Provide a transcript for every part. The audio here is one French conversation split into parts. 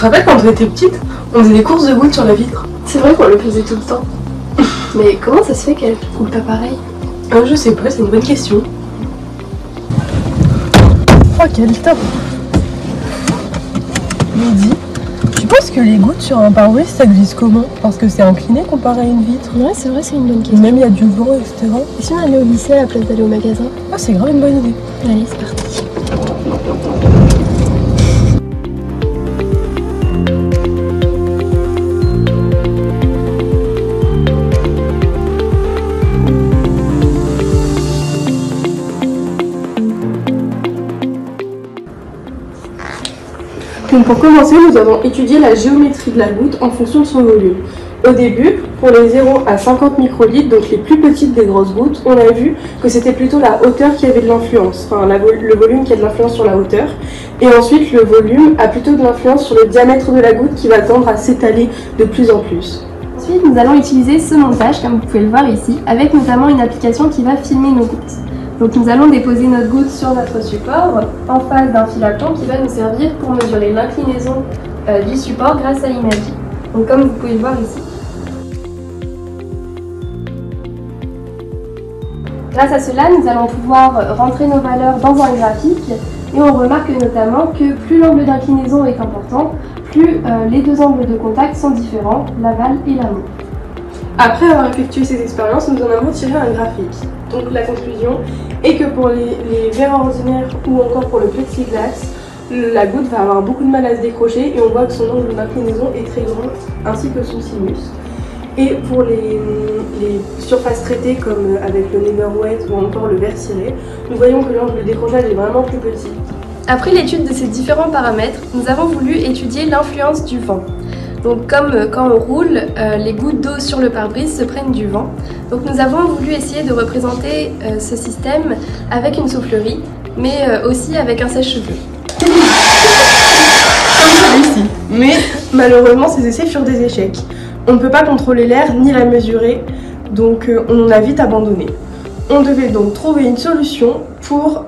rappelles quand on était petite, on faisait des courses de gouttes sur la vitre? C'est vrai qu'on le faisait tout le temps. Mais comment ça se fait qu'elle coule pas pareil? Je sais pas, c'est une bonne question. Oh, quel top! Lydie, tu penses que les gouttes sur un pare-brise ça glisse comment? Parce que c'est incliné comparé à une vitre. Ouais, c'est vrai, c'est une bonne question. Même il y a du vent, etc. Et si on allait au lycée à la place d'aller au magasin? Ah, c'est grave une bonne idée. Allez, c'est parti. Donc pour commencer, nous avons étudié la géométrie de la goutte en fonction de son volume. Au début, pour les 0 à 50 microlitres, donc les plus petites des grosses gouttes, on a vu que c'était plutôt la hauteur qui avait de l'influence, enfin le volume qui a de l'influence sur la hauteur. Et ensuite, le volume a plutôt de l'influence sur le diamètre de la goutte qui va tendre à s'étaler de plus en plus. Ensuite, nous allons utiliser ce montage, comme vous pouvez le voir ici, avec notamment une application qui va filmer nos gouttes. Donc nous allons déposer notre goutte sur notre support en face d'un fil à plomb qui va nous servir pour mesurer l'inclinaison du support grâce à l'imagerie. Donc comme vous pouvez le voir ici. Grâce à cela, nous allons pouvoir rentrer nos valeurs dans un graphique et on remarque notamment que plus l'angle d'inclinaison est important, plus les deux angles de contact sont différents, l'aval et l'amont. Après avoir effectué ces expériences, nous en avons tiré un graphique. Donc la conclusion est que pour les verres ordinaires ou encore pour le plexiglas, la goutte va avoir beaucoup de mal à se décrocher et on voit que son angle d'inclinaison est très grand, ainsi que son sinus. Et pour les surfaces traitées comme avec le Neverwet ou encore le verre ciré, nous voyons que l'angle de décrochage est vraiment plus petit. Après l'étude de ces différents paramètres, nous avons voulu étudier l'influence du vent. Donc comme quand on roule, les gouttes d'eau sur le pare-brise se prennent du vent. Donc nous avons voulu essayer de représenter ce système avec une soufflerie, mais aussi avec un sèche-cheveux. Comme celui-ci. Mais malheureusement ces essais furent des échecs. On ne peut pas contrôler l'air ni la mesurer, donc on a vite abandonné. On devait donc trouver une solution pour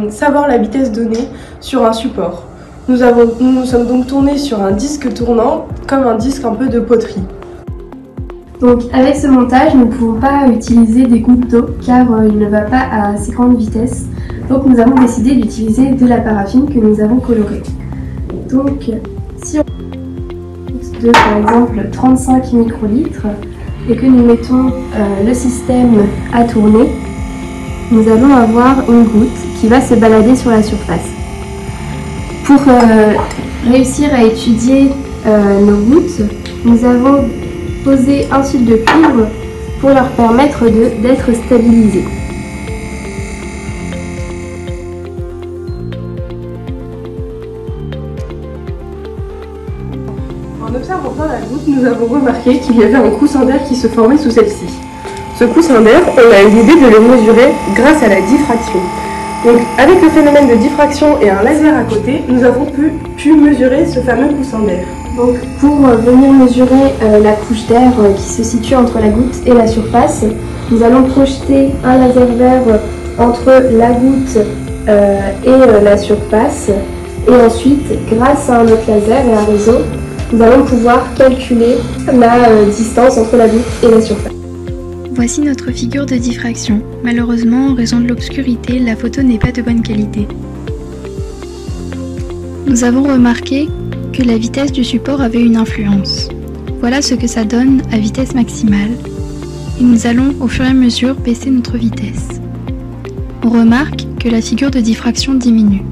savoir la vitesse donnée sur un support. Nous nous sommes donc tournés sur un disque tournant, comme un disque un peu de poterie. Donc avec ce montage, nous ne pouvons pas utiliser des gouttes d'eau car il ne va pas à assez grande vitesse. Donc nous avons décidé d'utiliser de la paraffine que nous avons colorée. Donc si on de par exemple 35 microlitres et que nous mettons le système à tourner, nous allons avoir une goutte qui va se balader sur la surface. Pour réussir à étudier nos gouttes, nous avons posé un fil de cuivre pour leur permettre d'être stabilisés. En observant bien la goutte, nous avons remarqué qu'il y avait un coussin d'air qui se formait sous celle-ci. Ce coussin d'air, on a eu l'idée de le mesurer grâce à la diffraction. Donc avec le phénomène de diffraction et un laser à côté, nous avons pu mesurer ce fameux coussin d'air. Donc pour venir mesurer la couche d'air qui se situe entre la goutte et la surface, nous allons projeter un laser vert entre la goutte et la surface. Et ensuite, grâce à un autre laser et un réseau, nous allons pouvoir calculer la distance entre la goutte et la surface. Voici notre figure de diffraction. Malheureusement, en raison de l'obscurité, la photo n'est pas de bonne qualité. Nous avons remarqué que la vitesse du support avait une influence. Voilà ce que ça donne à vitesse maximale. Et nous allons au fur et à mesure baisser notre vitesse. On remarque que la figure de diffraction diminue.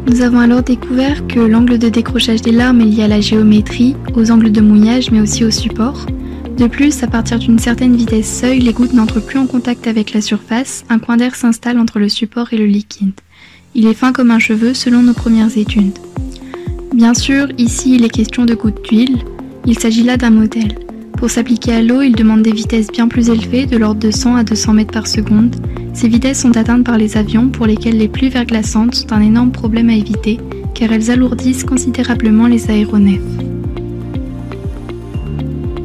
Nous avons alors découvert que l'angle de décrochage des larmes est lié à la géométrie, aux angles de mouillage mais aussi au support. De plus, à partir d'une certaine vitesse seuil, les gouttes n'entrent plus en contact avec la surface, un coin d'air s'installe entre le support et le liquide. Il est fin comme un cheveu selon nos premières études. Bien sûr, ici il est question de gouttes d'huile, il s'agit là d'un modèle. Pour s'appliquer à l'eau, il demande des vitesses bien plus élevées, de l'ordre de 100 à 200 mètres par seconde. Ces vitesses sont atteintes par les avions pour lesquels les pluies verglaçantes sont un énorme problème à éviter, car elles alourdissent considérablement les aéronefs.